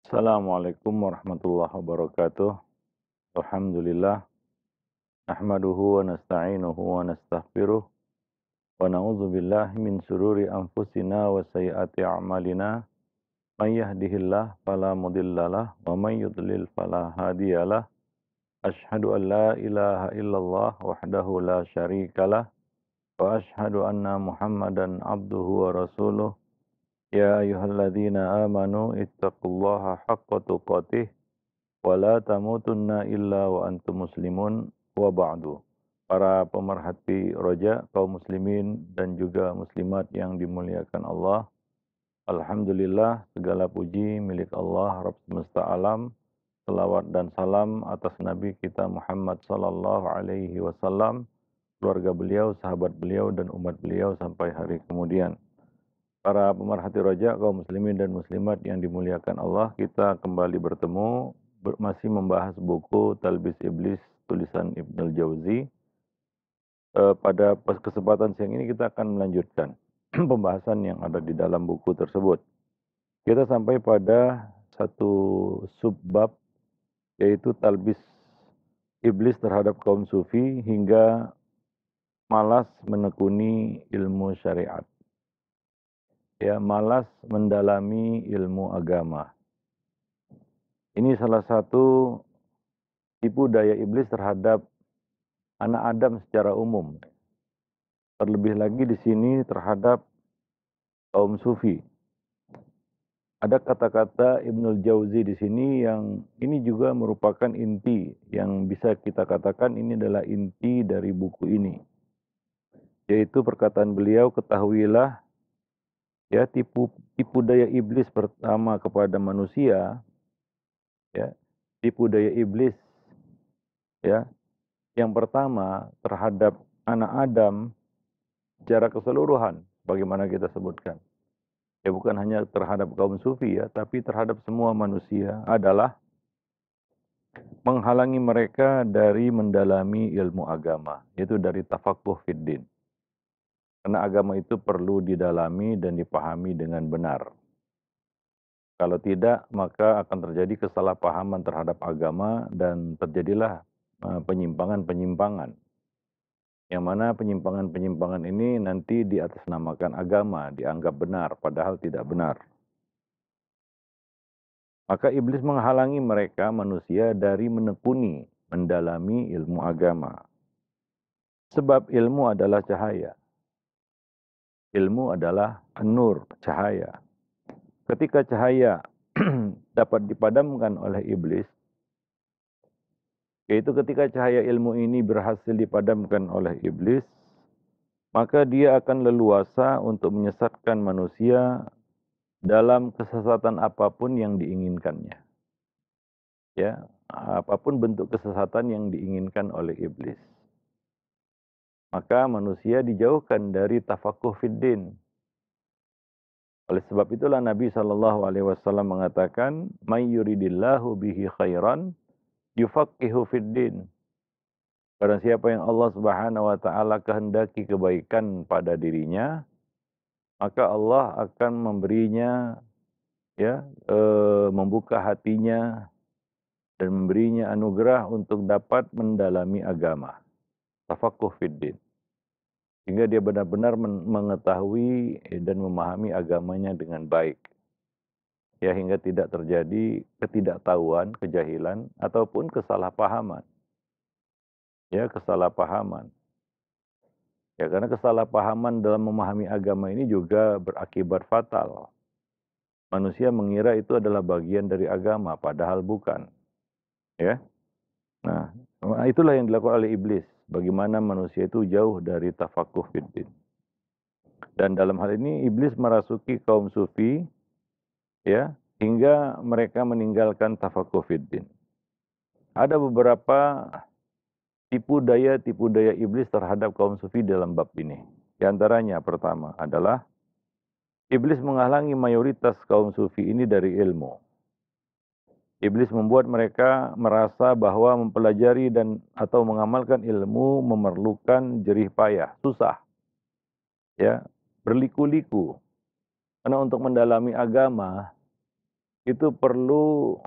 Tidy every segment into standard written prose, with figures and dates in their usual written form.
Assalamualaikum warahmatullahi wabarakatuh. Alhamdulillah, nahmaduhu wa nasta'inuhu wa nastaghfiruh wa na'udzu billahi min syururi anfusina wa sayyiati a'malina. May yahdihillahu fala mudhillalah wa may yudlil fala hadiyalah. Asyhadu an la ilaha illallah wahdahu la syarikalah wa asyhadu anna Muhammadan abduhu wa rasuluh. Ya ayyuhalladzina amanu ittaqullaha haqqa tuqatih wala tamutunna illa wa antum muslimun wa ba'du. Para pemerhati roja, kaum muslimin dan juga muslimat yang dimuliakan Allah. Alhamdulillah segala puji milik Allah Rabb semesta alam. Selawat dan salam atas Nabi kita Muhammad sallallahu alaihi wasallam, keluarga beliau, sahabat beliau dan umat beliau sampai hari kemudian. Para pemerhati roja, kaum muslimin dan muslimat yang dimuliakan Allah, kita kembali bertemu masih membahas buku Talbis Iblis tulisan Ibnul Jauzi. Pada kesempatan siang ini kita akan melanjutkan pembahasan yang ada di dalam buku tersebut. Kita sampai pada satu subbab, yaitu Talbis Iblis terhadap kaum sufi hingga malas menekuni ilmu syariat. Ya, malas mendalami ilmu agama. Ini salah satu tipu daya iblis terhadap anak Adam secara umum. Terlebih lagi di sini terhadap kaum sufi. Ada kata-kata Ibnul Jauzi di sini yang ini juga merupakan inti, yang bisa kita katakan ini adalah inti dari buku ini. Yaitu perkataan beliau, ketahuilah ya tipu daya iblis pertama kepada manusia, ya, tipu daya iblis ya yang pertama terhadap anak Adam secara keseluruhan, bagaimana kita sebutkan. Ya bukan hanya terhadap kaum sufi ya, tapi terhadap semua manusia adalah menghalangi mereka dari mendalami ilmu agama, yaitu dari tafaqquh fiddin. Karena agama itu perlu didalami dan dipahami dengan benar. Kalau tidak, maka akan terjadi kesalahpahaman terhadap agama dan terjadilah penyimpangan-penyimpangan. Yang mana penyimpangan-penyimpangan ini nanti diatasnamakan agama, dianggap benar, padahal tidak benar. Maka iblis menghalangi mereka manusia dari menekuni, mendalami ilmu agama. Sebab ilmu adalah cahaya. Ilmu adalah nur, cahaya. Ketika cahaya dapat dipadamkan oleh iblis, yaitu ketika cahaya ilmu ini berhasil dipadamkan oleh iblis, maka dia akan leluasa untuk menyesatkan manusia dalam kesesatan apapun yang diinginkannya. Ya, apapun bentuk kesesatan yang diinginkan oleh iblis. Maka manusia dijauhkan dari tafaqquh fiddin. Oleh sebab itulah Nabi sallallahu alaihi wasallam mengatakan, "May yuridillahu bihi khairan yufaqihu fiddin." Barang siapa yang Allah Subhanahu wa taala kehendaki kebaikan pada dirinya, maka Allah akan memberinya ya, membuka hatinya dan memberinya anugerah untuk dapat mendalami agama. Tafaqquh fiddin. Sehingga dia benar-benar mengetahui dan memahami agamanya dengan baik. Ya, hingga tidak terjadi ketidaktahuan, kejahilan, ataupun kesalahpahaman. Ya, kesalahpahaman. Ya, karena kesalahpahaman dalam memahami agama ini juga berakibat fatal. Manusia mengira itu adalah bagian dari agama, padahal bukan. Ya. Nah, itulah yang dilakukan oleh iblis. Bagaimana manusia itu jauh dari tafaqquh fiddin. Dan dalam hal ini iblis merasuki kaum sufi ya hingga mereka meninggalkan tafaqquh fiddin. Ada beberapa tipu daya iblis terhadap kaum sufi dalam bab ini. Di antaranya pertama adalah iblis menghalangi mayoritas kaum sufi ini dari ilmu. Iblis membuat mereka merasa bahwa mempelajari dan atau mengamalkan ilmu memerlukan jerih payah, susah. Ya, berliku-liku. Karena untuk mendalami agama itu perlu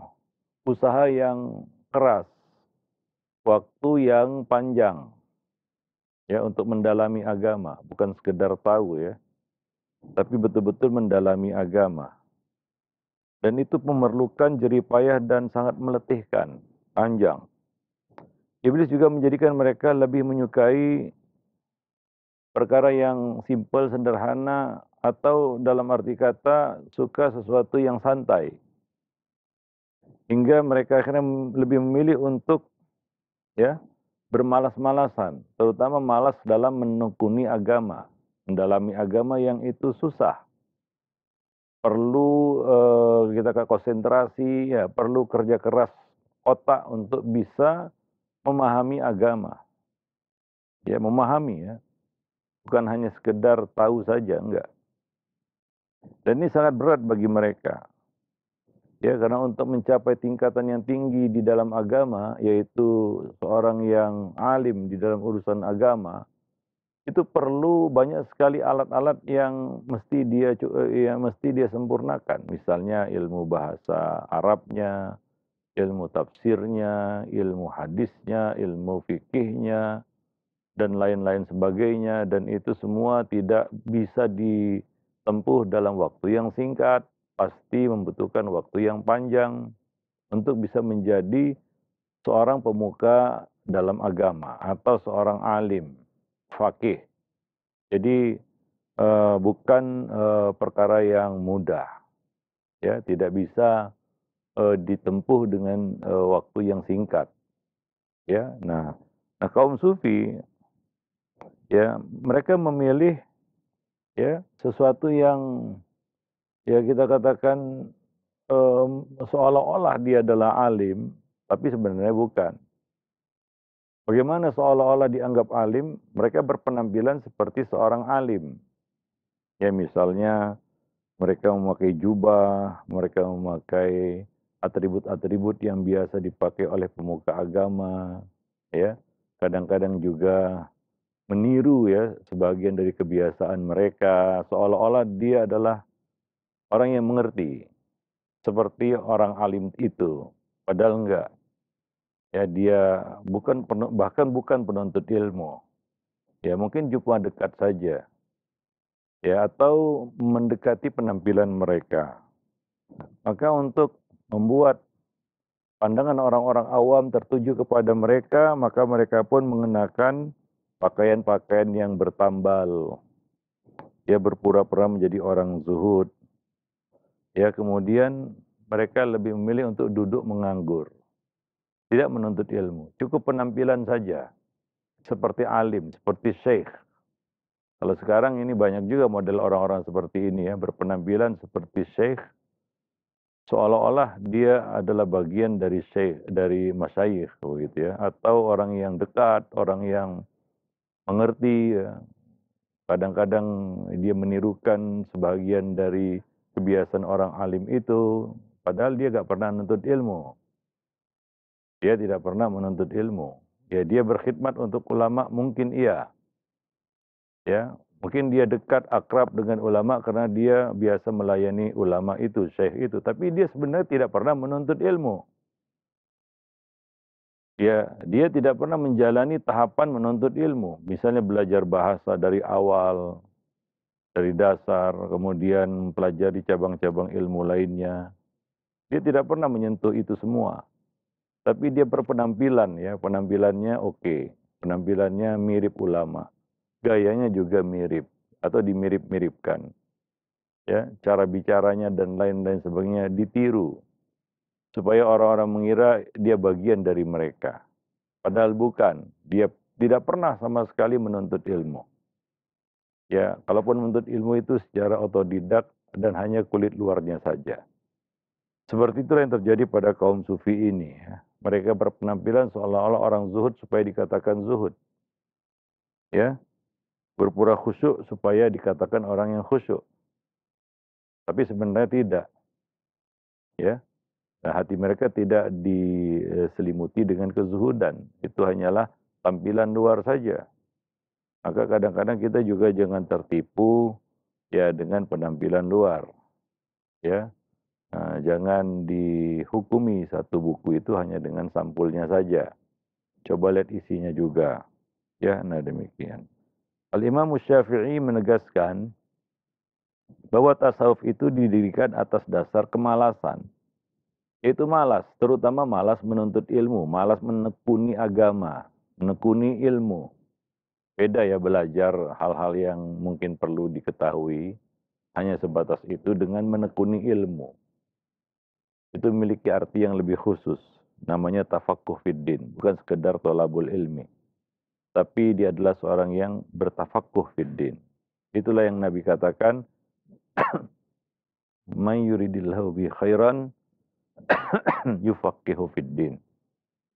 usaha yang keras, waktu yang panjang, ya, untuk mendalami agama, bukan sekedar tahu ya, tapi betul-betul mendalami agama. Dan itu memerlukan jerih payah dan sangat meletihkan, panjang. Iblis juga menjadikan mereka lebih menyukai perkara yang simpel, sederhana, atau dalam arti kata suka sesuatu yang santai. Hingga mereka akhirnya lebih memilih untuk, ya, bermalas-malasan, terutama malas dalam menekuni agama, mendalami agama yang itu susah. Perlu kita konsentrasi, ya, perlu kerja keras otak untuk bisa memahami agama. Ya, memahami ya, bukan hanya sekedar tahu saja, enggak. Dan ini sangat berat bagi mereka. Ya, karena untuk mencapai tingkatan yang tinggi di dalam agama, yaitu seorang yang alim di dalam urusan agama, itu perlu banyak sekali alat-alat yang mesti dia sempurnakan. Misalnya ilmu bahasa Arabnya, ilmu tafsirnya, ilmu hadisnya, ilmu fikihnya, dan lain-lain sebagainya. Dan itu semua tidak bisa ditempuh dalam waktu yang singkat, pasti membutuhkan waktu yang panjang untuk bisa menjadi seorang pemuka dalam agama atau seorang alim, faqih. Jadi bukan perkara yang mudah, ya, tidak bisa ditempuh dengan waktu yang singkat, ya. Nah, kaum sufi, ya, mereka memilih, ya, sesuatu yang, ya, kita katakan seolah-olah dia adalah alim, tapi sebenarnya bukan. Bagaimana seolah-olah dianggap alim, mereka berpenampilan seperti seorang alim. Ya, misalnya mereka memakai jubah, mereka memakai atribut-atribut yang biasa dipakai oleh pemuka agama, ya. Kadang-kadang juga meniru, ya, sebagian dari kebiasaan mereka, seolah-olah dia adalah orang yang mengerti, seperti orang alim itu. Padahal enggak. Ya, dia bahkan bukan penuntut ilmu. Ya, mungkin cuma dekat saja. Ya, atau mendekati penampilan mereka. Maka untuk membuat pandangan orang-orang awam tertuju kepada mereka, maka mereka pun mengenakan pakaian-pakaian yang bertambal. Ya, berpura-pura menjadi orang zuhud. Ya, kemudian mereka lebih memilih untuk duduk menganggur. Tidak menuntut ilmu, cukup penampilan saja. Seperti alim, seperti syekh. Kalau sekarang ini banyak juga model orang-orang seperti ini, ya, berpenampilan seperti syekh, seolah-olah dia adalah bagian dari syekh, dari masyayikh, begitu ya, atau orang yang dekat, orang yang mengerti, ya. Kadang-kadang dia menirukan sebagian dari kebiasaan orang alim itu, padahal dia gak pernah menuntut ilmu. Dia tidak pernah menuntut ilmu. Ya, dia berkhidmat untuk ulama mungkin iya. Ya, mungkin dia dekat akrab dengan ulama karena dia biasa melayani ulama itu, syekh itu, tapi dia sebenarnya tidak pernah menuntut ilmu. Ya, dia tidak pernah menjalani tahapan menuntut ilmu. Misalnya belajar bahasa dari awal, dari dasar, kemudian pelajari cabang-cabang ilmu lainnya. Dia tidak pernah menyentuh itu semua. Tapi dia berpenampilan, ya, penampilannya oke. Penampilannya mirip ulama. Gayanya juga mirip atau dimirip-miripkan. Ya, cara bicaranya dan lain-lain sebagainya ditiru supaya orang-orang mengira dia bagian dari mereka. Padahal bukan, dia tidak pernah sama sekali menuntut ilmu. Ya, kalaupun menuntut ilmu itu secara otodidak dan hanya kulit luarnya saja. Seperti itulah yang terjadi pada kaum sufi ini, ya. Mereka berpenampilan seolah-olah orang zuhud supaya dikatakan zuhud. Ya, berpura khusyuk supaya dikatakan orang yang khusyuk. Tapi sebenarnya tidak, ya. Nah, hati mereka tidak diselimuti dengan kezuhudan. Itu hanyalah tampilan luar saja. Maka kadang-kadang kita juga jangan tertipu, ya, dengan penampilan luar. Ya, Jangan dihukumi satu buku itu hanya dengan sampulnya saja. Coba lihat isinya juga. Ya, nah demikian. Al-Imam Syafi'i menegaskan bahwa tasawuf itu didirikan atas dasar kemalasan. Itu malas, terutama malas menuntut ilmu, malas menekuni agama, menekuni ilmu. Beda ya belajar hal-hal yang mungkin perlu diketahui, hanya sebatas itu dengan menekuni ilmu. Itu memiliki arti yang lebih khusus. Namanya tafaqquh fiddin, bukan sekedar thalabul ilmi. Tapi dia adalah seorang yang bertafaqquh fiddin. Itulah yang Nabi katakan, "May yuridillahu bi khairan yufaqihu fiddin."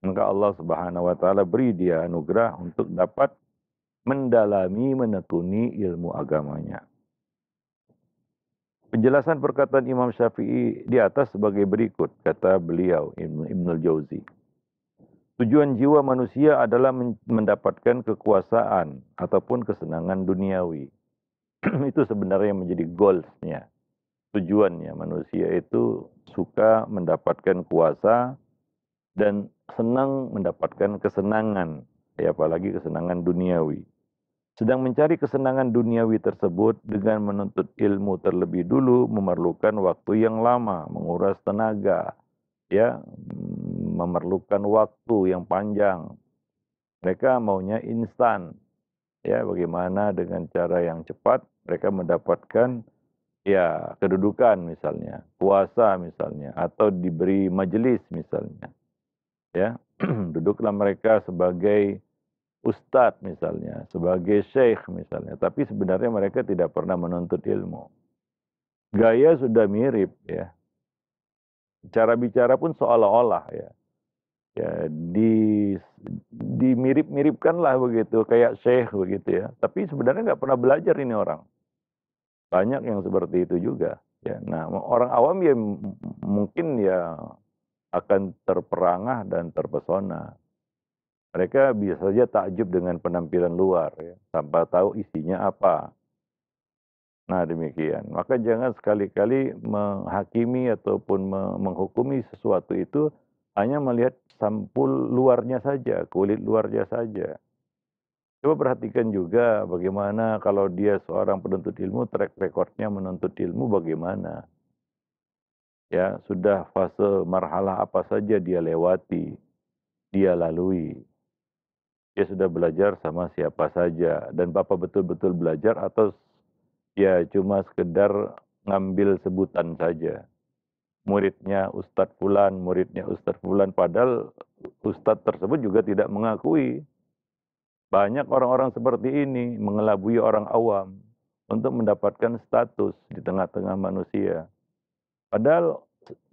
Maka Allah Subhanahu wa taala beri dia anugerah untuk dapat mendalami, menekuni ilmu agamanya. Penjelasan perkataan Imam Syafi'i di atas sebagai berikut, kata beliau Ibnul Jauzi. Tujuan jiwa manusia adalah mendapatkan kekuasaan ataupun kesenangan duniawi. Itu sebenarnya menjadi goals-nya. Tujuannya manusia itu suka mendapatkan kuasa dan senang mendapatkan kesenangan, ya apalagi kesenangan duniawi. Sedang mencari kesenangan duniawi tersebut dengan menuntut ilmu terlebih dulu memerlukan waktu yang lama, menguras tenaga, ya, memerlukan waktu yang panjang. Mereka maunya instan, ya, bagaimana dengan cara yang cepat mereka mendapatkan ya kedudukan misalnya, kuasa misalnya, atau diberi majelis misalnya, ya. Duduklah mereka sebagai ustadz misalnya, sebagai syekh misalnya, tapi sebenarnya mereka tidak pernah menuntut ilmu. Gaya sudah mirip ya, cara bicara pun seolah-olah ya, ya dimirip-miripkan lah begitu, kayak syekh begitu ya. Tapi sebenarnya nggak pernah belajar ini orang. Banyak yang seperti itu juga. Ya, nah orang awam ya mungkin ya akan terperangah dan terpesona. Mereka bisa saja takjub dengan penampilan luar, ya, tanpa tahu isinya apa. Nah demikian. Maka jangan sekali-kali menghakimi ataupun menghukumi sesuatu itu hanya melihat sampul luarnya saja, kulit luarnya saja. Coba perhatikan juga bagaimana kalau dia seorang penuntut ilmu, track recordnya menuntut ilmu bagaimana. Ya, sudah fase marhalah apa saja dia lewati, dia lalui. Dia sudah belajar sama siapa saja. Dan Bapak betul-betul belajar atau ya cuma sekedar ngambil sebutan saja. Muridnya Ustadz Fulan, muridnya Ustadz Fulan. Padahal Ustadz tersebut juga tidak mengakui. Banyak orang-orang seperti ini mengelabui orang awam untuk mendapatkan status di tengah-tengah manusia. Padahal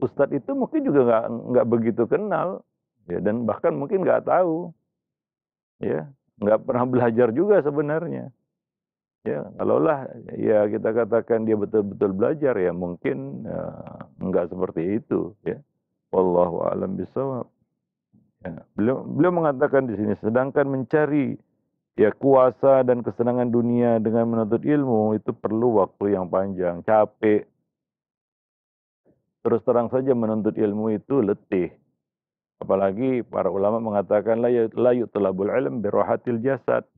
Ustadz itu mungkin juga nggak begitu kenal, ya, dan bahkan mungkin nggak tahu, ya, nggak pernah belajar juga sebenarnya. Ya, kalaulah ya kita katakan dia betul-betul belajar ya mungkin enggak seperti itu ya. Wallahu a'lam bishawab. Ya, beliau mengatakan di sini sedangkan mencari ya kuasa dan kesenangan dunia dengan menuntut ilmu itu perlu waktu yang panjang, capek. Terus terang saja menuntut ilmu itu letih. Apalagi para ulama mengatakan la yutlabul ilm birohatil jasad.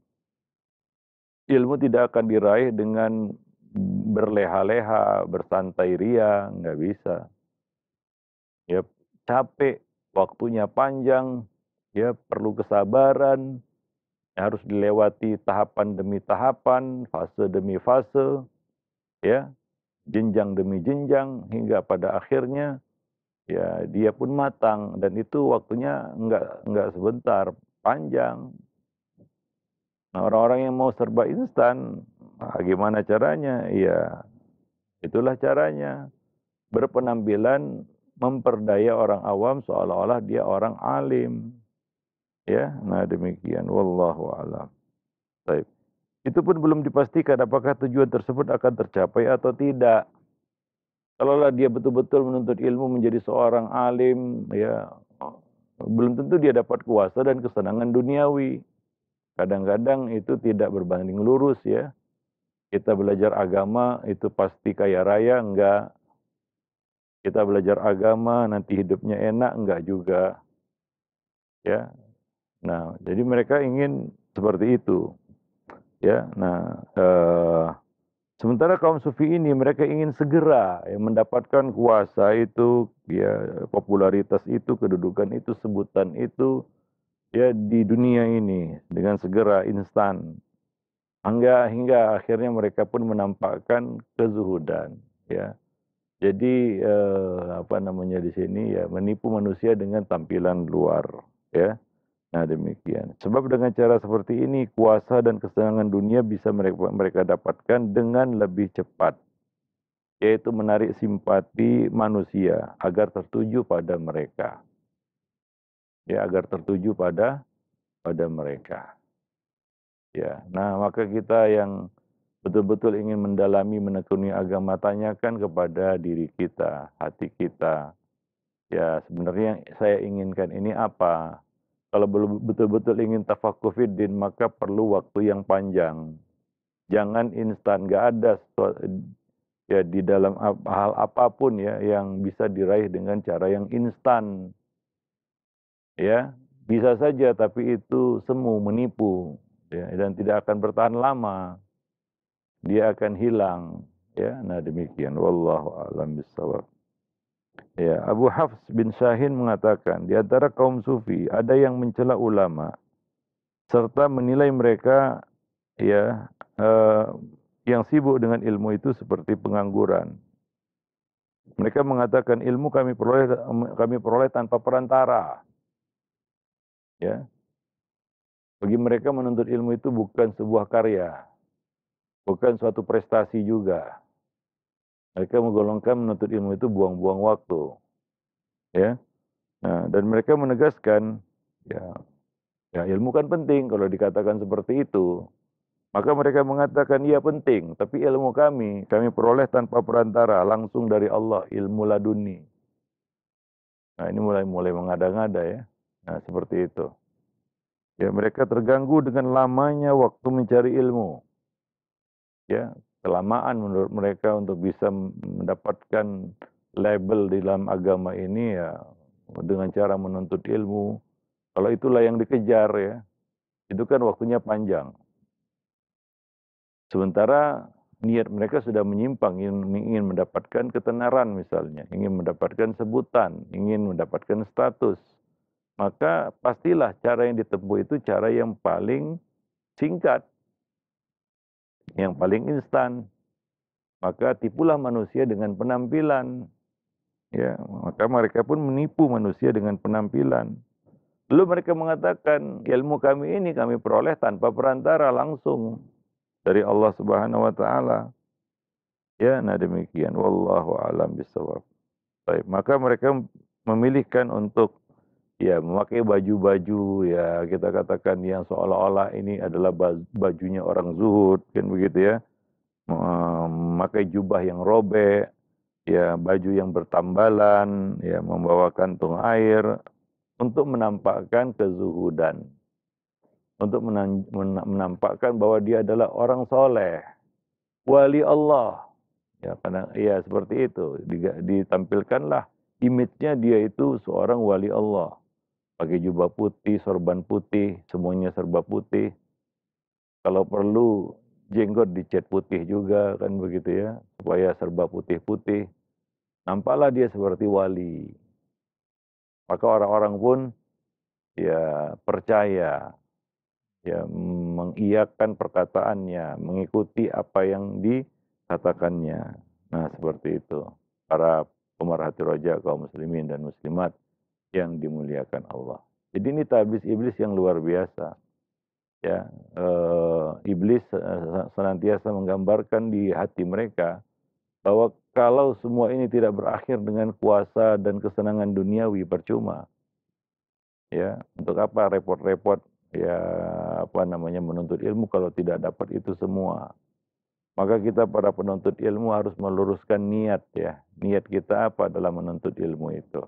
Ilmu tidak akan diraih dengan berleha-leha, bersantai ria, nggak bisa. Ya capek, waktunya panjang, ya perlu kesabaran, harus dilewati tahapan demi tahapan, fase demi fase, ya jenjang demi jenjang hingga pada akhirnya ya dia pun matang dan itu waktunya nggak sebentar, panjang. Nah, orang-orang yang mau serba instan, nah, gimana caranya? Ya, itulah caranya. Berpenampilan memperdaya orang awam seolah-olah dia orang alim. Ya, nah demikian. Wallahu a'lam. Baik. Itu pun belum dipastikan apakah tujuan tersebut akan tercapai atau tidak. Kalaulah dia betul-betul menuntut ilmu menjadi seorang alim, ya belum tentu dia dapat kuasa dan kesenangan duniawi. Kadang-kadang itu tidak berbanding lurus ya. Kita belajar agama itu pasti kaya raya, enggak. Kita belajar agama nanti hidupnya enak, enggak juga, ya. Nah, jadi mereka ingin seperti itu, ya. Nah, sementara kaum sufi ini mereka ingin segera ya, mendapatkan kuasa itu, ya, popularitas itu, kedudukan itu, sebutan itu, ya, di dunia ini dengan segera, instan. Hingga akhirnya mereka pun menampakkan kezuhudan, ya. Jadi, apa namanya di sini, ya, menipu manusia dengan tampilan luar, ya. Nah, demikian. Sebab dengan cara seperti ini, kuasa dan kesenangan dunia bisa mereka dapatkan dengan lebih cepat, yaitu menarik simpati manusia agar tertuju pada mereka. Ya, agar tertuju pada mereka. Ya, nah maka kita yang betul-betul ingin mendalami, menekuni agama, tanyakan kepada diri kita, hati kita. Ya, sebenarnya yang saya inginkan ini apa? Kalau belum betul-betul ingin tafaqquh fiddin, maka perlu waktu yang panjang. Jangan instan, nggak ada ya di dalam hal apapun ya yang bisa diraih dengan cara yang instan. Ya, bisa saja tapi itu semu, menipu, ya, dan tidak akan bertahan lama. Dia akan hilang, ya. Nah, demikian wallahu a'lam bishawab. Ya, Abu Hafs bin Syahin mengatakan, di antara kaum sufi ada yang mencela ulama serta menilai mereka, ya, yang sibuk dengan ilmu itu seperti pengangguran. Mereka mengatakan ilmu kami peroleh tanpa perantara, ya. Bagi mereka menuntut ilmu itu bukan sebuah karya, bukan suatu prestasi juga. Mereka menggolongkan menuntut ilmu itu buang-buang waktu, ya. Nah, dan mereka menegaskan, ya, ya ilmu kan penting kalau dikatakan seperti itu. Maka mereka mengatakan, iya penting, tapi ilmu kami peroleh tanpa perantara, langsung dari Allah, ilmu laduni. Nah, ini mulai mengada-ngada, ya. Nah, seperti itu. Ya, mereka terganggu dengan lamanya waktu mencari ilmu. Ya, kelamaan menurut mereka untuk bisa mendapatkan label di dalam agama ini, ya, dengan cara menuntut ilmu. Kalau itulah yang dikejar, ya, itu kan waktunya panjang. Sementara niat mereka sudah menyimpang, ingin mendapatkan ketenaran misalnya, ingin mendapatkan sebutan, ingin mendapatkan status. Maka pastilah cara yang ditempuh itu cara yang paling singkat, yang paling instan. Maka tipulah manusia dengan penampilan. Ya, maka mereka pun menipu manusia dengan penampilan. Lalu mereka mengatakan, ilmu kami ini kami peroleh tanpa perantara, langsung dari Allah Subhanahu wa taala. Ya, nah demikian. Wallahu a'lam bishawab. Baik, maka mereka memilihkan untuk, ya, memakai baju-baju, ya, kita katakan yang seolah-olah ini adalah bajunya orang zuhud, kan begitu, ya. Memakai jubah yang robek, ya, baju yang bertambalan, ya, membawa kantung air untuk menampakkan kezuhudan, untuk menampakkan bahwa dia adalah orang soleh, wali Allah. Ya, karena ya seperti itu, ditampilkanlah image-nya dia itu seorang wali Allah. Pakai jubah putih, sorban putih, semuanya serba putih. Kalau perlu jenggot dicat putih juga, kan begitu, ya, supaya serba putih-putih. Nampaklah dia seperti wali. Maka orang-orang pun, ya, percaya, ya, mengiyakan perkataannya, mengikuti apa yang dikatakannya. Nah, seperti itu. Para pemerhati roja kaum muslimin dan muslimat yang dimuliakan Allah. Jadi ini tabis iblis yang luar biasa. Ya, iblis senantiasa menggambarkan di hati mereka bahwa kalau semua ini tidak berakhir dengan kuasa dan kesenangan duniawi, percuma. Ya, untuk apa repot-repot, ya, apa namanya, menuntut ilmu kalau tidak dapat itu semua. Maka kita para penuntut ilmu harus meluruskan niat, ya. Niat kita apa dalam menuntut ilmu itu?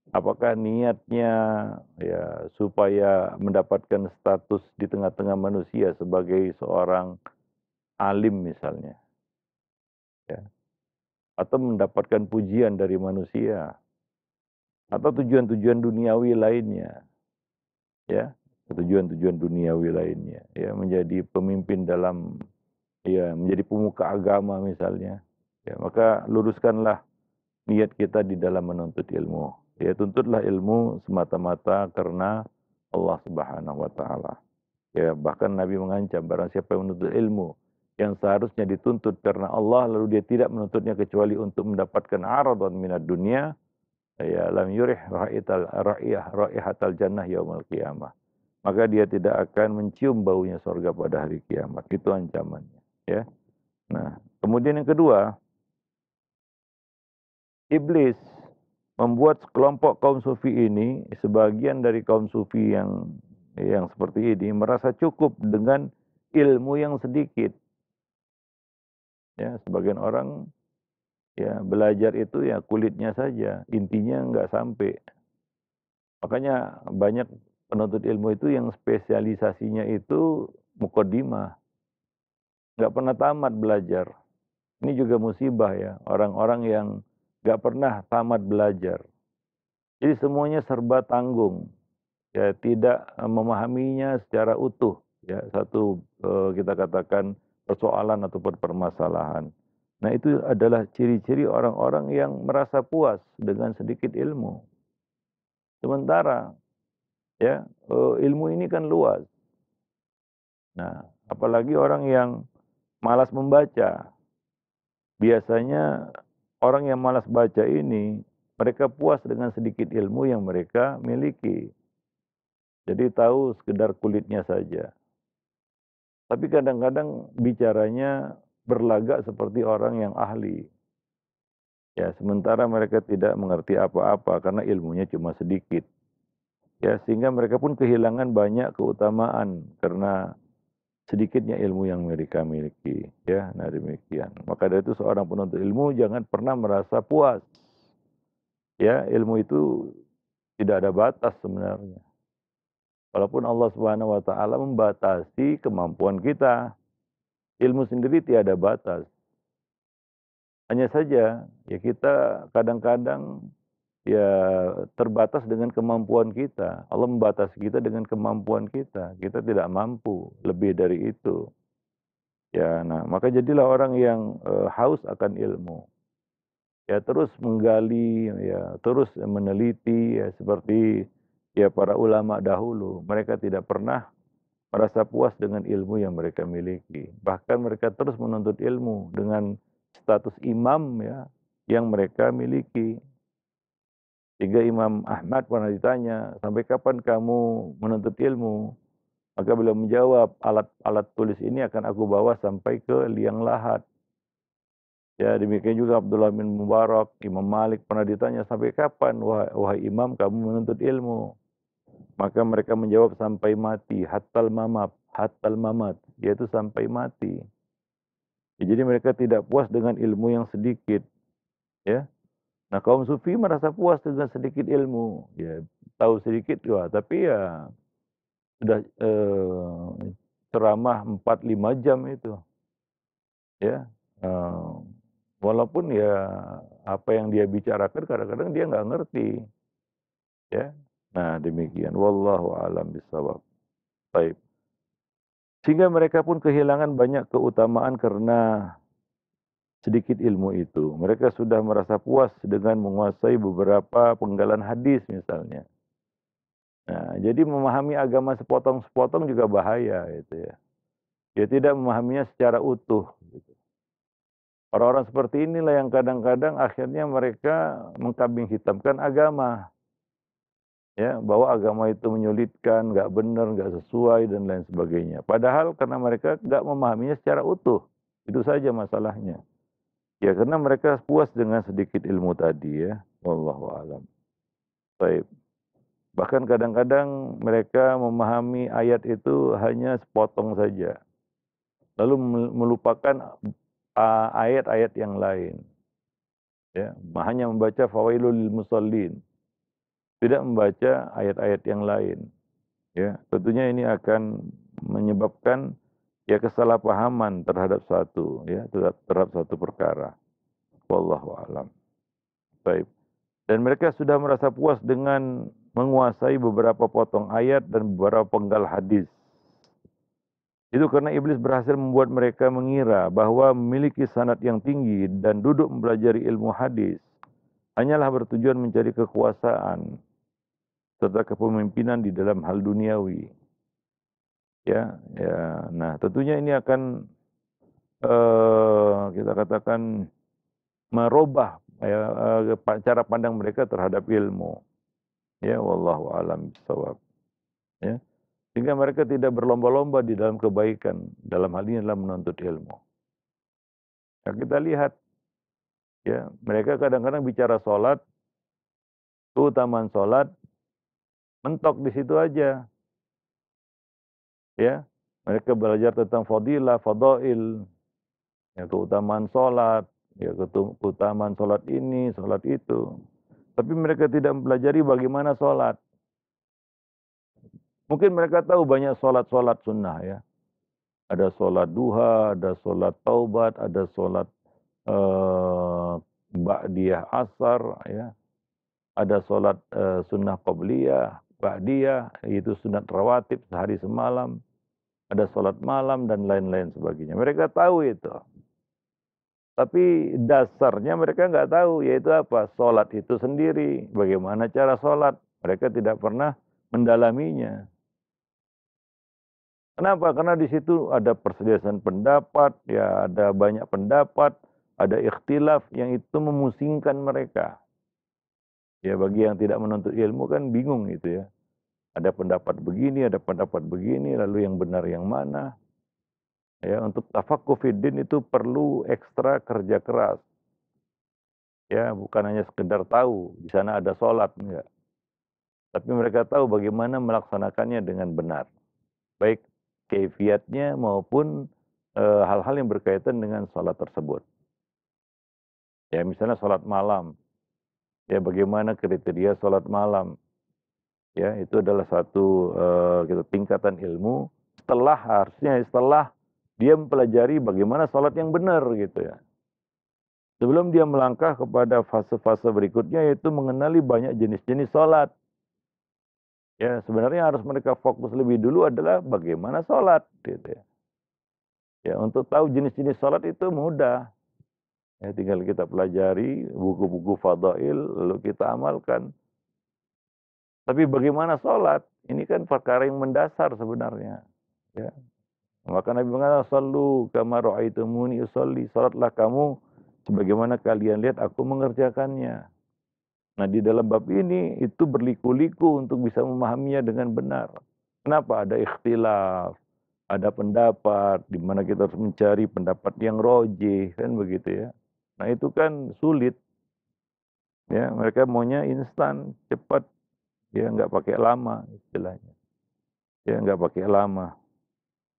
Apakah niatnya, ya, supaya mendapatkan status di tengah-tengah manusia sebagai seorang alim misalnya, ya. atau mendapatkan pujian dari manusia atau tujuan-tujuan duniawi lainnya, ya, tujuan-tujuan duniawi lainnya, ya, menjadi pemimpin dalam, ya, menjadi pemuka agama misalnya, ya, maka luruskanlah niat kita di dalam menuntut ilmu. Ya, tuntutlah ilmu semata-mata karena Allah Subhanahu wa taala. Ya, bahkan Nabi mengancam barang siapa yang menuntut ilmu yang seharusnya dituntut karena Allah lalu dia tidak menuntutnya kecuali untuk mendapatkan aradan minad dunia, ya lam yurih raihatal jannah yaumal qiyamah. Maka dia tidak akan mencium baunya surga pada hari kiamat. Itu ancamannya, ya. Nah, kemudian yang kedua, iblis membuat kelompok kaum sufi ini, sebagian dari kaum sufi yang seperti ini merasa cukup dengan ilmu yang sedikit. Ya, sebagian orang ya belajar itu ya kulitnya saja, intinya nggak sampai. Makanya banyak penuntut ilmu itu yang spesialisasinya itu mukaddimah, nggak pernah tamat belajar. Ini juga musibah ya, orang-orang yang nggak pernah tamat belajar. Jadi semuanya serba tanggung, ya tidak memahaminya secara utuh. Ya, satu kita katakan persoalan ataupun permasalahan. Nah, itu adalah ciri-ciri orang-orang yang merasa puas dengan sedikit ilmu. Sementara ya, ilmu ini kan luas. Nah, apalagi orang yang malas membaca. Biasanya orang yang malas baca ini mereka puas dengan sedikit ilmu yang mereka miliki. Jadi tahu sekedar kulitnya saja. Tapi kadang-kadang bicaranya berlagak seperti orang yang ahli. Ya, sementara mereka tidak mengerti apa-apa karena ilmunya cuma sedikit. Ya, sehingga mereka pun kehilangan banyak keutamaan karena sedikitnya ilmu yang mereka miliki. Ya, nah demikian. Maka dari itu seorang penuntut ilmu jangan pernah merasa puas. Ya, ilmu itu tidak ada batas sebenarnya. Walaupun Allah Subhanahu wa taala membatasi kemampuan kita, ilmu sendiri tiada batas. Hanya saja ya kita kadang-kadang ya terbatas dengan kemampuan kita. Allah membatasi kita dengan kemampuan kita. Kita tidak mampu lebih dari itu. Ya, nah maka jadilah orang yang haus akan ilmu. Ya terus menggali, ya terus meneliti ya seperti ya para ulama dahulu. Mereka tidak pernah merasa puas dengan ilmu yang mereka miliki. Bahkan mereka terus menuntut ilmu dengan status imam ya yang mereka miliki. Sehingga Imam Ahmad pernah ditanya, sampai kapan kamu menuntut ilmu? Maka beliau menjawab, alat-alat tulis ini akan aku bawa sampai ke liang lahat. Ya demikian juga Abdullah bin Mubarak, Imam Malik pernah ditanya, sampai kapan wahai imam kamu menuntut ilmu? Maka mereka menjawab sampai mati, hatal mamat, yaitu sampai mati. Ya, jadi mereka tidak puas dengan ilmu yang sedikit. Ya, nah kaum sufi merasa puas dengan sedikit ilmu. Ya, tahu sedikit ya, tapi ya sudah ceramah 4-5 jam itu. Ya, walaupun ya apa yang dia bicarakan kadang-kadang dia nggak ngerti. Ya, nah demikian. Wallahu a'lam bishawab. Baik. Sehingga mereka pun kehilangan banyak keutamaan karena sedikit ilmu itu. Mereka sudah merasa puas dengan menguasai beberapa penggalan hadis misalnya. Nah, jadi memahami agama sepotong-sepotong juga bahaya itu ya. Dia tidak memahaminya secara utuh. Gitu. Orang-orang seperti inilah yang kadang-kadang akhirnya mereka mengkambing hitamkan agama. Ya, bahwa agama itu menyulitkan, nggak benar, nggak sesuai dan lain sebagainya. Padahal karena mereka nggak memahaminya secara utuh. Itu saja masalahnya. Ya karena mereka puas dengan sedikit ilmu tadi ya. Wallahu a'lam. Baik. Bahkan kadang-kadang mereka memahami ayat itu hanya sepotong saja. Lalu melupakan ayat-ayat yang lain. Ya, hanya membaca fawailul lil musallin. Tidak membaca ayat-ayat yang lain. Ya, tentunya ini akan menyebabkan ya kesalahpahaman terhadap satu ya, terhadap satu perkara. Wallahu a'lam. Baik. Dan mereka sudah merasa puas dengan menguasai beberapa potong ayat dan beberapa penggal hadis. Itu karena iblis berhasil membuat mereka mengira bahwa memiliki sanad yang tinggi dan duduk mempelajari ilmu hadis hanyalah bertujuan mencari kekuasaan serta kepemimpinan di dalam hal duniawi. Ya, ya. Nah, tentunya ini akan kita katakan merubah cara pandang mereka terhadap ilmu. Ya, wallahu alam bisawab. Ya. Sehingga mereka tidak berlomba-lomba di dalam kebaikan. Dalam hal ini adalah menuntut ilmu. Nah, kita lihat, ya, mereka kadang-kadang bicara sholat, keutamaan sholat, mentok di situ aja. Ya, mereka belajar tentang fadilah, fadail, ya, keutamaan sholat, ya, keutamaan sholat ini, sholat itu. Tapi mereka tidak mempelajari bagaimana sholat. Mungkin mereka tahu banyak sholat-sholat sunnah, ya. Ada sholat duha, ada sholat taubat, ada sholat ba'diyah asar, ya. Ada sholat sunnah qabliyah, ba'diyah, itu sunat rawatib sehari semalam. Ada sholat malam dan lain-lain sebagainya. Mereka tahu itu. Tapi dasarnya mereka nggak tahu, yaitu apa? Sholat itu sendiri. Bagaimana cara sholat? Mereka tidak pernah mendalaminya. Kenapa? Karena di situ ada perselisihan pendapat, ya, ada banyak pendapat, ada ikhtilaf yang itu memusingkan mereka. Ya, bagi yang tidak menuntut ilmu kan bingung gitu, ya. Ada pendapat begini, ada pendapat begini, lalu yang benar yang mana? Ya, untuk tafaqquh fiddin itu perlu ekstra kerja keras. Ya, bukan hanya sekedar tahu di sana ada sholat, enggak. Tapi mereka tahu bagaimana melaksanakannya dengan benar. Baik kaifiatnya maupun hal-hal yang berkaitan dengan sholat tersebut. Ya, misalnya sholat malam. Ya, bagaimana kriteria sholat malam. Ya, itu adalah satu tingkatan ilmu setelah dia mempelajari bagaimana sholat yang benar gitu, ya. Sebelum dia melangkah kepada fase-fase berikutnya, yaitu mengenali banyak jenis-jenis sholat. Ya, sebenarnya harus mereka fokus lebih dulu adalah bagaimana sholat gitu, ya. Ya, untuk tahu jenis-jenis sholat itu mudah. Ya, tinggal kita pelajari buku-buku fadail, lalu kita amalkan. Tapi bagaimana sholat? Ini kan perkara yang mendasar sebenarnya. Ya. Maka Nabi mengatakan, "Shallu kama ra'aitumuni usolli." Salatlah kamu sebagaimana kalian lihat aku mengerjakannya. Nah, di dalam bab ini itu berliku-liku untuk bisa memahaminya dengan benar. Kenapa? Ada ikhtilaf, ada pendapat, di mana kita harus mencari pendapat yang rojih, kan begitu, ya. Nah, itu kan sulit. Ya, mereka maunya instan, cepat, ya, nggak pakai lama istilahnya. Ya, nggak pakai lama.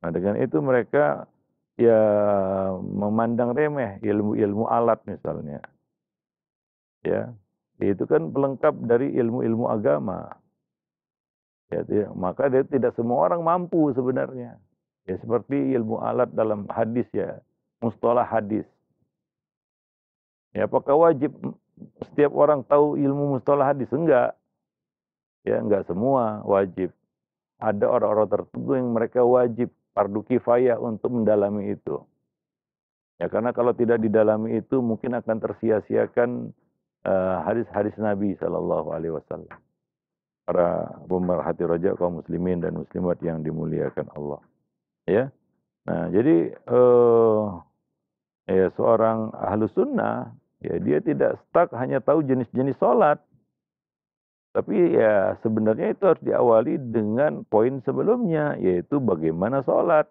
Nah, dengan itu mereka, ya, memandang remeh ilmu-ilmu alat misalnya. Ya, itu kan pelengkap dari ilmu-ilmu agama. Ya, maka dia tidak semua orang mampu sebenarnya. Ya, seperti ilmu alat dalam hadis, ya, mustalah hadis. Ya, apakah wajib setiap orang tahu ilmu mustalah hadis? Enggak. Ya, enggak semua wajib. Ada orang-orang tertentu yang mereka wajib fardu kifayah untuk mendalami itu. Ya, karena kalau tidak didalami itu mungkin akan tersia-siakan hadis-hadis Nabi Shallallahu Alaihi Wasallam. Para pemerhati roja kaum muslimin dan muslimat yang dimuliakan Allah. Ya, nah jadi ya, seorang ahlu sunnah, ya, dia tidak stuck hanya tahu jenis-jenis sholat. Tapi ya sebenarnya itu harus diawali dengan poin sebelumnya, yaitu bagaimana sholat.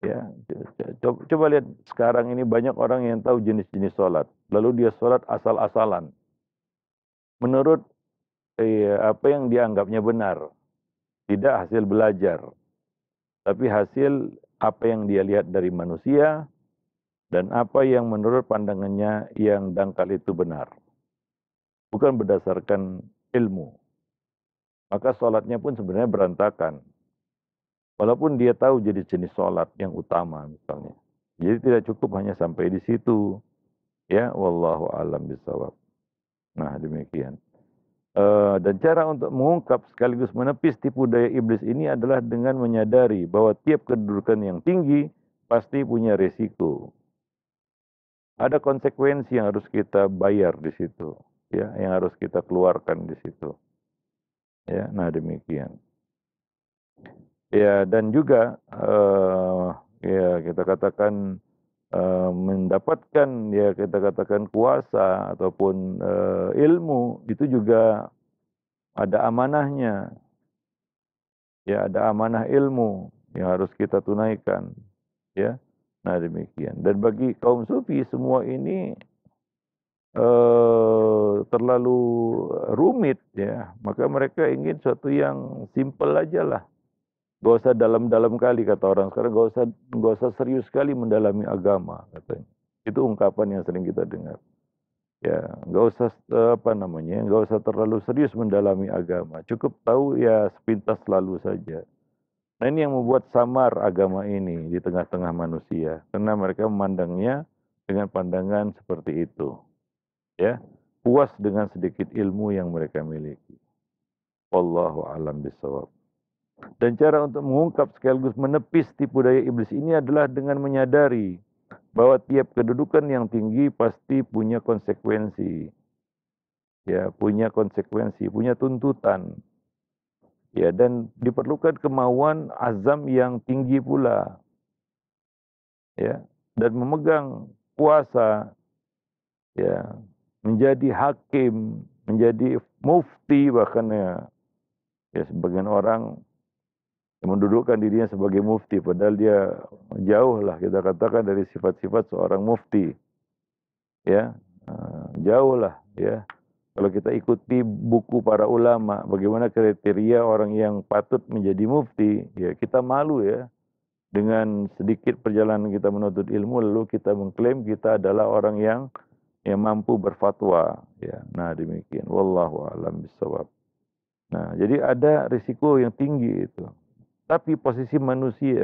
Ya, coba lihat sekarang ini banyak orang yang tahu jenis-jenis sholat. Lalu dia sholat asal-asalan. Menurut apa yang dianggapnya benar. Tidak hasil belajar. Tapi hasil apa yang dia lihat dari manusia dan apa yang menurut pandangannya yang dangkal itu benar. Bukan berdasarkan ilmu. Maka sholatnya pun sebenarnya berantakan. Walaupun dia tahu jenis-jenis sholat yang utama misalnya. Jadi tidak cukup hanya sampai di situ. Ya, wallahu alam bisawab. Nah, demikian. Dan cara untuk mengungkap sekaligus menepis tipu daya iblis ini adalah dengan menyadari bahwa tiap kedudukan yang tinggi pasti punya resiko. Ada konsekuensi yang harus kita bayar di situ, ya, yang harus kita keluarkan di situ. Ya, nah demikian. Ya, dan juga ya kita katakan mendapatkan ya kita katakan kuasa ataupun ilmu itu juga ada amanahnya. Ya, ada amanah ilmu yang harus kita tunaikan, ya. Nah, demikian. Dan bagi kaum sufi semua ini terlalu rumit ya, maka mereka ingin sesuatu yang simpel aja lah. Gak usah dalam-dalam kali kata orang sekarang, gak usah serius sekali mendalami agama katanya. Itu ungkapan yang sering kita dengar. Ya, gak usah apa namanya, gak usah terlalu serius mendalami agama. Cukup tahu ya sepintas lalu saja. Nah, ini yang membuat samar agama ini di tengah-tengah manusia, karena mereka memandangnya dengan pandangan seperti itu, ya. Puas dengan sedikit ilmu yang mereka miliki. Wallahu a'lam bishawab. Dan cara untuk mengungkap sekaligus menepis tipu daya iblis ini adalah dengan menyadari bahwa tiap kedudukan yang tinggi pasti punya konsekuensi. Ya, punya konsekuensi, punya tuntutan. Ya, dan diperlukan kemauan azam yang tinggi pula. Ya, dan memegang kuasa, ya, menjadi hakim, menjadi mufti bahkan ya. Ya, sebagian orang mendudukkan dirinya sebagai mufti, padahal dia jauh lah kita katakan dari sifat-sifat seorang mufti. Ya, jauh lah ya. Kalau kita ikuti buku para ulama, bagaimana kriteria orang yang patut menjadi mufti, ya kita malu ya. Dengan sedikit perjalanan kita menuntut ilmu, lalu kita mengklaim kita adalah orang yang mampu berfatwa. Ya, nah demikian. Wallahu a'lam bishawab. Nah, jadi ada risiko yang tinggi itu. Tapi posisi manusia,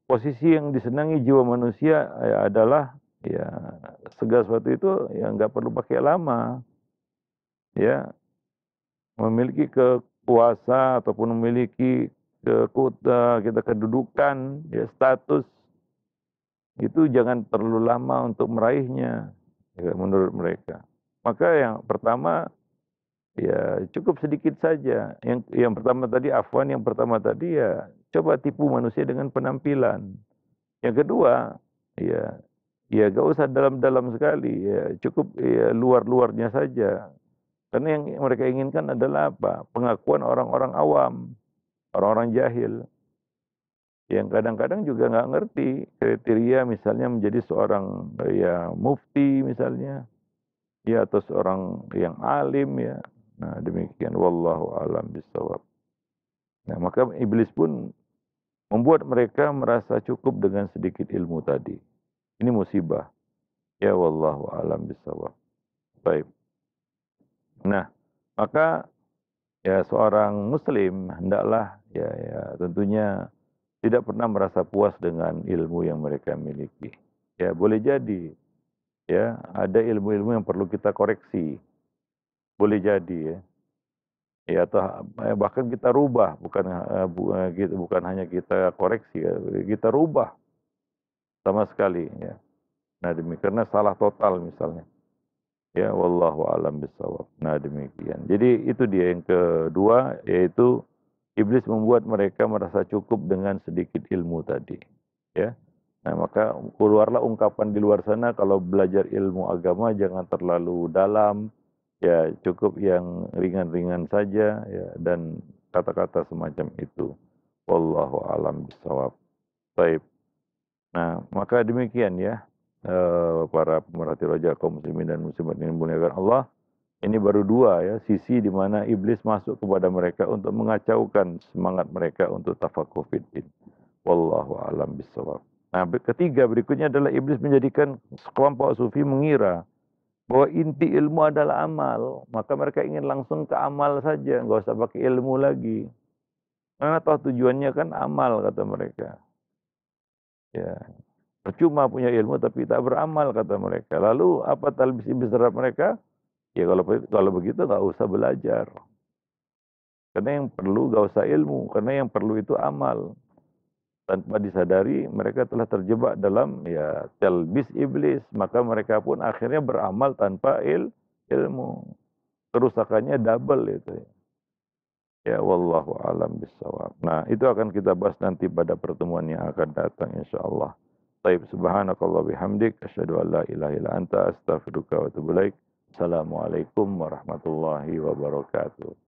posisi yang disenangi jiwa manusia adalah ya segala sesuatu itu ya nggak perlu pakai lama, ya memiliki kekuasa ataupun memiliki kita kedudukan, ya status itu jangan terlalu lama untuk meraihnya, ya, menurut mereka. Maka yang pertama ya cukup sedikit saja. Yang pertama tadi afwan, yang pertama tadi ya coba tipu manusia dengan penampilan. Yang kedua, ya ya gak usah dalam-dalam sekali, ya cukup ya luar-luarnya saja. Karena yang mereka inginkan adalah apa? Pengakuan orang-orang awam, orang-orang jahil. Yang kadang-kadang juga nggak ngerti kriteria misalnya menjadi seorang ya mufti misalnya, ya atau seorang yang alim ya. Nah demikian wallahu alam bisawab. Nah maka iblis pun membuat mereka merasa cukup dengan sedikit ilmu tadi. Ini musibah. Ya wallahu alam bisawab. Baik. Nah, maka ya seorang muslim hendaklah ya tentunya tidak pernah merasa puas dengan ilmu yang mereka miliki. Ya boleh jadi ya ada ilmu-ilmu yang perlu kita koreksi. Boleh jadi ya. Ya atau bahkan kita rubah bukan hanya kita koreksi, kita rubah sama sekali ya. Nah demikian karena salah total misalnya. Ya wallahu alam bisawab. Nah demikian. Jadi itu dia yang kedua, yaitu iblis membuat mereka merasa cukup dengan sedikit ilmu tadi. Ya. Nah maka keluarlah ungkapan di luar sana kalau belajar ilmu agama jangan terlalu dalam, ya cukup yang ringan-ringan saja ya dan kata-kata semacam itu. Wallahu alam bisawab. Baik. Nah, maka demikian ya para pemerhati roja kaum muslimin dan muslimat yang dimuliakan Allah. Ini baru dua ya sisi di mana iblis masuk kepada mereka untuk mengacaukan semangat mereka untuk tafakuh fiddin. Wallahu alam bisawab. Nah, ketiga berikutnya adalah iblis menjadikan kelompok sufi mengira bahwa inti ilmu adalah amal, maka mereka ingin langsung ke amal saja, nggak usah pakai ilmu lagi. Karena toh tujuannya kan amal kata mereka. Ya, Percuma punya ilmu tapi tak beramal kata mereka. Lalu apa talbis iblis terhadap mereka? Ya kalau begitu nggak usah belajar. Karena yang perlu nggak usah ilmu, karena yang perlu itu amal. Tanpa disadari mereka telah terjebak dalam ya talbis iblis, maka mereka pun akhirnya beramal tanpa ilmu. Kerusakannya double itu ya. Ya wallahu alam bisawab. Nah, itu akan kita bahas nanti pada pertemuan yang akan datang insyaallah. Baik, subhanakallah bihamdik asyhadu an la ilaha illa anta astaghfiruka wa atubu ilaik. Assalamualaikum warahmatullahi wabarakatuh.